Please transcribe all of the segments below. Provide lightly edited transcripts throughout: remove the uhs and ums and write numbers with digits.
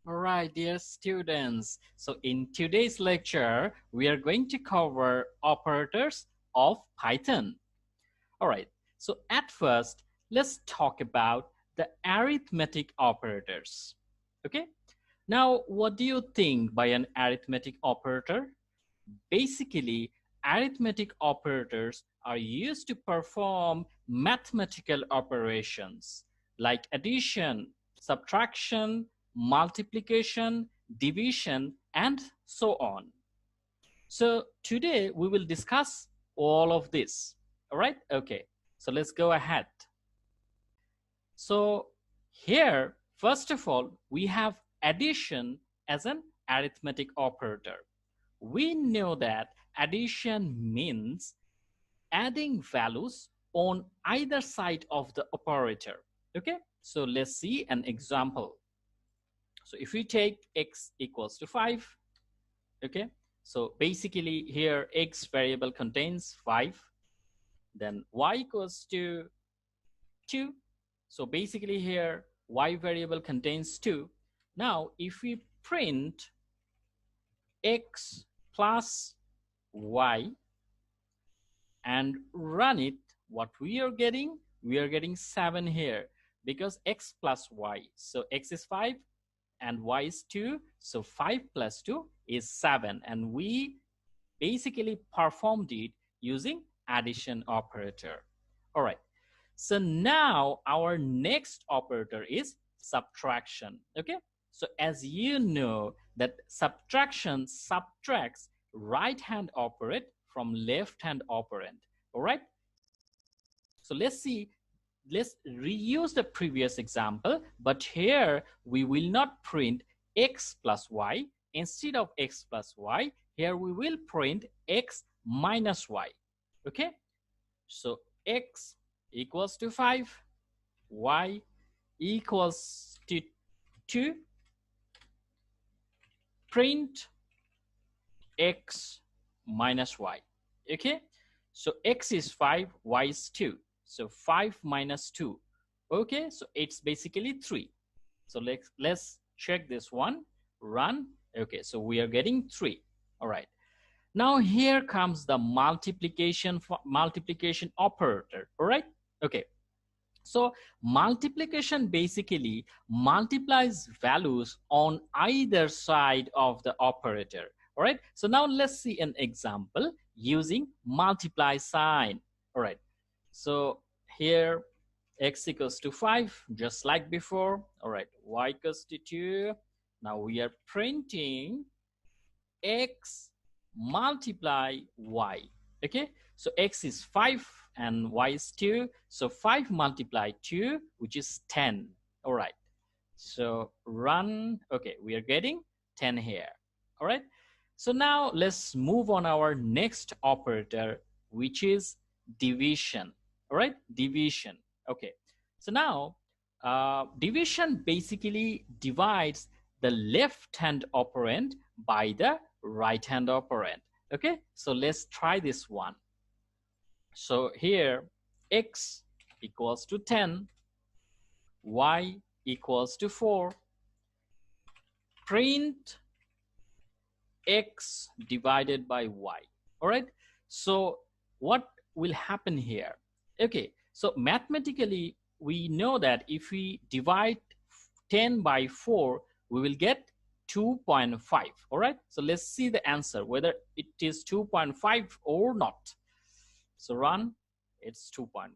All right, dear students. So in today's lecture, we are going to cover operators of Python. All right. So at first, let's talk about the arithmetic operators. Okay. Now, what do you think by an arithmetic operator? Basically, arithmetic operators are used to perform mathematical operations like addition, subtraction, multiplication, division, and so on. So today we will discuss all of this. All right? Okay. So let's go ahead. So here, first of all, we have addition as an arithmetic operator. We know that addition means adding values on either side of the operator. Okay, so let's see an example. So if we take x equals to 5, okay, so basically here x variable contains 5, then y equals to 2. So basically here y variable contains 2. Now if we print x plus y and run it, what we are getting? We are getting 7 here because x plus y. So x is 5 and y is 2. So 5 plus 2 is 7. And we basically performed it using addition operator. All right. So now our next operator is subtraction. Okay. So as you know that subtraction subtracts right hand operand from left hand operand. All right. So let's reuse the previous example, but here we will not print x plus y. Instead of x plus y, here we will print x minus y. Okay. So x equals to 5, y equals to 2, print x minus y. Okay, so x is 5, y is 2. So 5 minus 2. Okay, so it's basically 3. So let's check this one, run. Okay, so we are getting 3. All right. Now here comes the multiplication operator. All right. Okay. So multiplication basically multiplies values on either side of the operator. All right. So now let's see an example using multiply sign. All right. So here x equals to 5, just like before. All right. Y equals to 2. Now we are printing x multiply y. Okay, so x is 5 and y is 2. So 5 multiply 2, which is 10. All right, so run. Okay, we are getting 10 here. All right, so now let's move on our next operator, which is division. All right, division. Okay, so now division basically divides the left hand operand by the right hand operand. Okay, so let's try this one. So here x equals to 10, y equals to 4, print x divided by y. All right, so what will happen here? Okay, so mathematically we know that if we divide 10 by 4, we will get 2.5. All right, so let's see the answer whether it is 2.5 or not. So run, it's 2.5,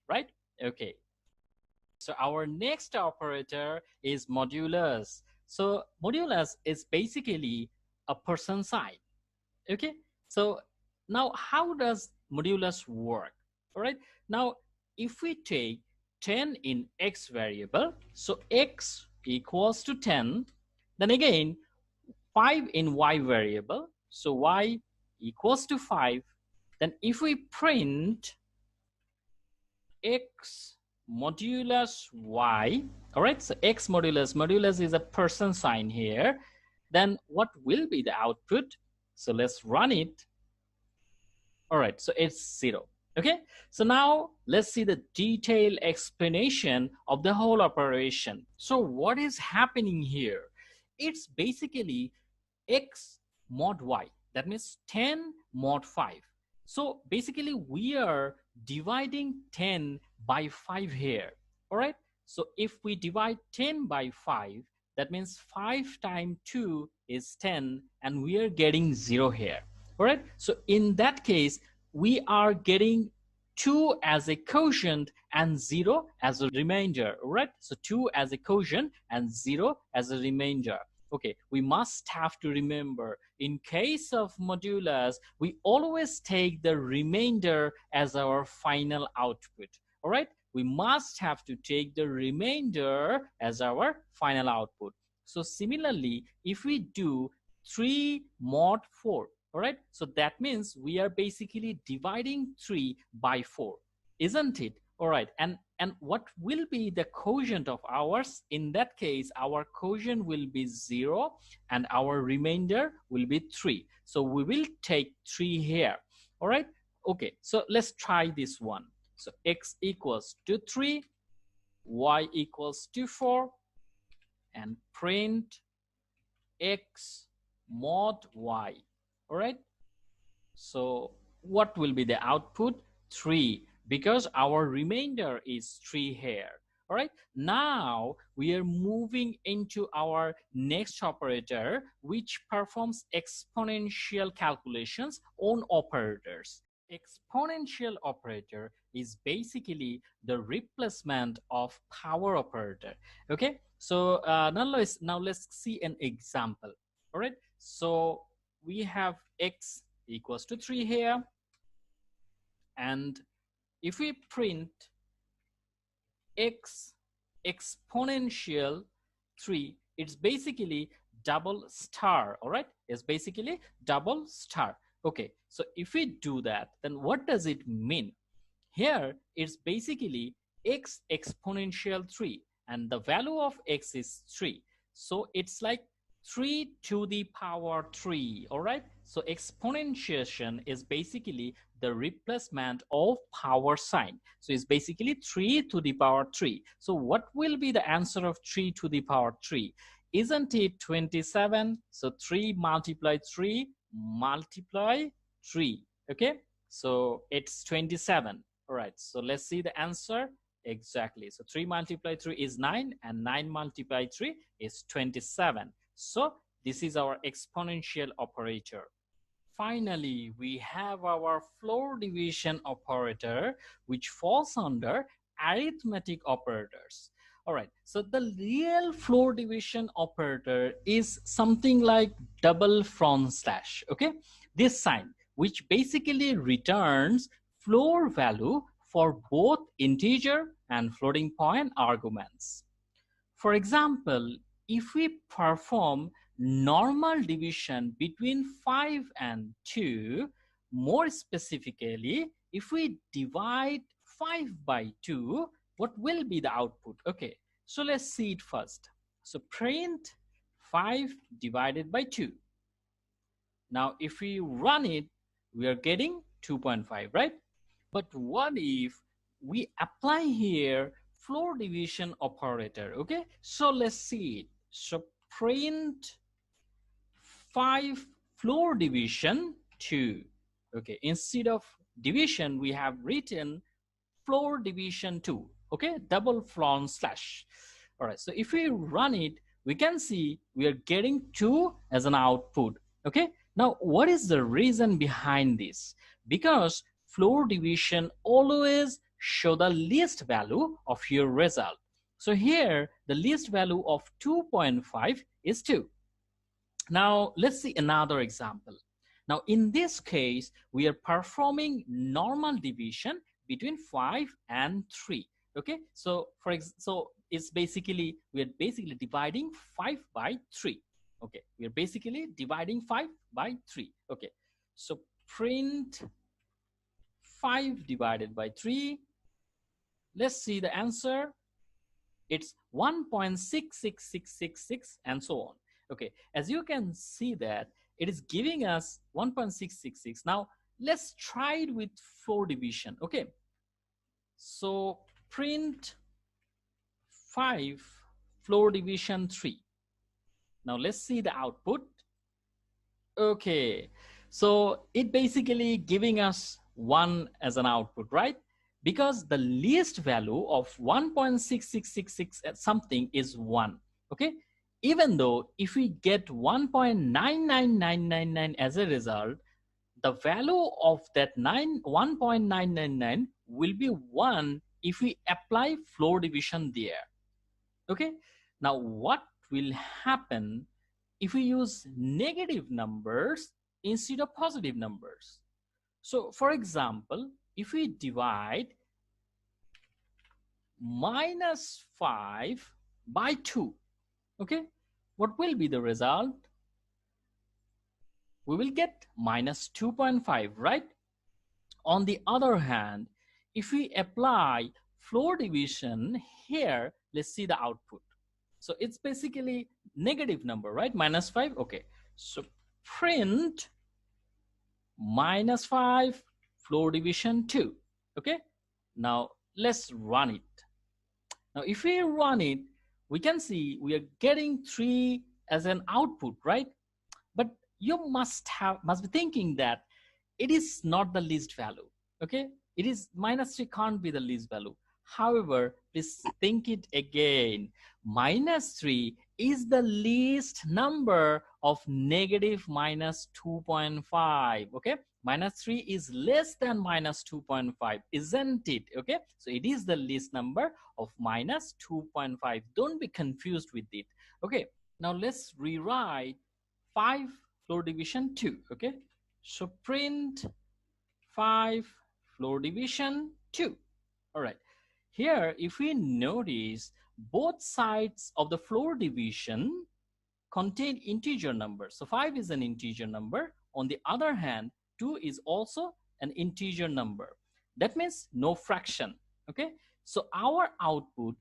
right? Okay, so our next operator is modulus. So modulus is basically a person sign. Okay, so now how does modulus work? All right, now if we take 10 in x variable, so x equals to 10, then again 5 in y variable, so y equals to 5. Then if we print x modulus y, all right, so x modulus is a person sign here, then what will be the output? So let's run it. All right, so it's 0. Okay, so now let's see the detailed explanation of the whole operation. So what is happening here? it's basically x mod y. That means 10 mod 5. So basically we are dividing 10 by 5 here. All right. So if we divide 10 by 5, that means 5 times 2 is 10 and we are getting 0 here. All right. So in that case, we are getting 2 as a quotient and 0 as a remainder. All right. So 2 as a quotient and 0 as a remainder. Okay, we must have to remember in case of modulus, we always take the remainder as our final output. All right, we must have to take the remainder as our final output. So similarly, if we do 3 mod 4, all right, so that means we are basically dividing 3 by 4, isn't it? All right, and what will be the quotient of ours? In that case, our quotient will be 0 and our remainder will be 3. So we will take 3 here. All right, okay, so let's try this one. So x equals to 3, y equals to 4, and print x mod y. All right, so what will be the output? 3, because our remainder is 3 here. All right, now we are moving into our next operator, which performs exponential calculations on operators. Exponential operator is basically the replacement of power operator. Okay, so now let's see an example. All right, so we have x equals to 3 here, and if we print x exponential 3, it's basically double star. All right, it's basically double star. Okay, so if we do that, then what does it mean? Here it's basically x exponential 3, and the value of x is 3, so it's like 3 to the power 3. All right, so exponentiation is basically the replacement of power sign, so it's basically 3 to the power 3. So what will be the answer of 3 to the power 3? Isn't it 27? So 3 multiply 3 multiply 3. Okay, so it's 27. All right, so let's see the answer. Exactly, so 3 multiplied 3 is 9, and 9 multiplied 3 is 27. So this is our exponential operator. Finally, we have our floor division operator, which falls under arithmetic operators. All right, so the real floor division operator is something like double front slash. Okay, this sign, which basically returns floor value for both integer and floating point arguments. For example, if we perform normal division between 5 and 2, more specifically, if we divide 5 by 2, what will be the output? Okay, so let's see it first. So print 5 divided by 2. Now, if we run it, we are getting 2.5, right? But what if we apply here floor division operator? Okay, so let's see it. So print 5 floor division 2. Okay, instead of division, we have written floor division 2. Okay, double front slash. All right, so if we run it, we can see we are getting 2 as an output. Okay, now what is the reason behind this? Because floor division always show the least value of your result. So here the least value of 2.5 is 2. Now let's see another example. Now in this case, we are performing normal division between 5 and 3. Okay, so it's basically, we are basically dividing 5 by 3. Okay, we are basically dividing 5 by 3. Okay, so print 5 divided by 3. Let's see the answer. It's 1.66666 and so on. Okay, as you can see that it is giving us 1.666. Now let's try it with floor division. Okay, so print 5 floor division 3. Now let's see the output. Okay, so it basically giving us 1 as an output, right? Because the least value of 1.6666 something is 1. Okay, even though if we get 1.99999 as a result, the value of that 1.999 will be 1 if we apply floor division there. Okay, now what will happen if we use negative numbers instead of positive numbers? So for example, if we divide -5 by 2, okay, what will be the result? We will get -2.5, right? On the other hand, if we apply floor division here, let's see the output. So it's basically negative number, right? -5. Okay, so print -5 floor division 2. Okay, now let's run it. Now if we run it, we can see we are getting 3 as an output, right? But you must be thinking that it is not the least value. Okay, it is -3 can't be the least value. However, please think it again. -3 is the least number of negative -2.5. Okay, -3 is less than -2.5, isn't it? Okay, so it is the least number of -2.5. Don't be confused with it. Okay, now let's rewrite 5 floor division 2. Okay, so print 5 floor division 2. All right, here if we notice, both sides of the floor division contain integer numbers. So 5 is an integer number. On the other hand, 2 is also an integer number. That means no fraction. Okay, so our output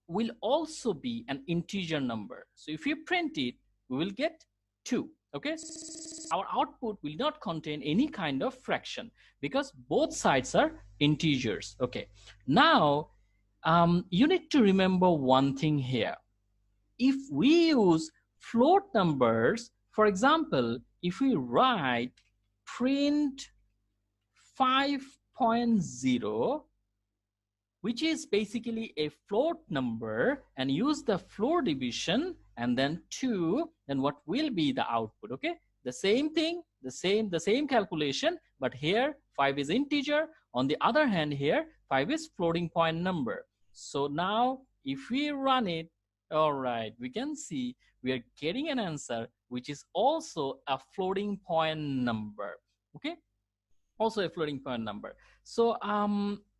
will also be an integer number. So if you print it, we will get 2. Okay, our output will not contain any kind of fraction because both sides are integers. Okay, now you need to remember one thing here. If we use float numbers, for example, if we write print 5.0, which is basically a float number, and use the floor division and then 2, then what will be the output? Okay, the same thing, the same calculation, but here 5 is integer. On the other hand, here 5 is floating point number. So now if we run it, all right, we can see we are getting an answer which is also a floating point number. Okay, also a floating point number. So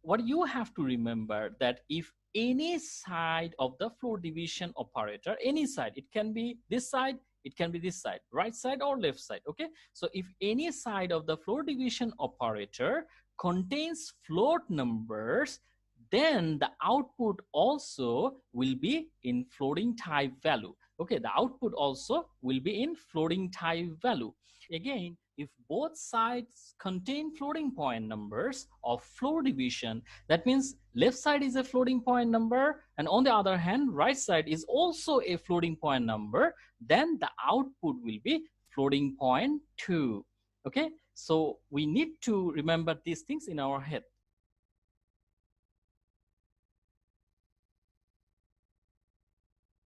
what you have to remember that if any side of the floor division operator, any side, it can be this side, it can be this side, right side or left side. Okay, so if any side of the floor division operator contains float numbers, then the output also will be in floating type value. Okay, the output also will be in floating type value. Again, if both sides contain floating point numbers of floor division, that means left side is a floating point number, and on the other hand, right side is also a floating point number, then the output will be floating point 2. Okay, so we need to remember these things in our head.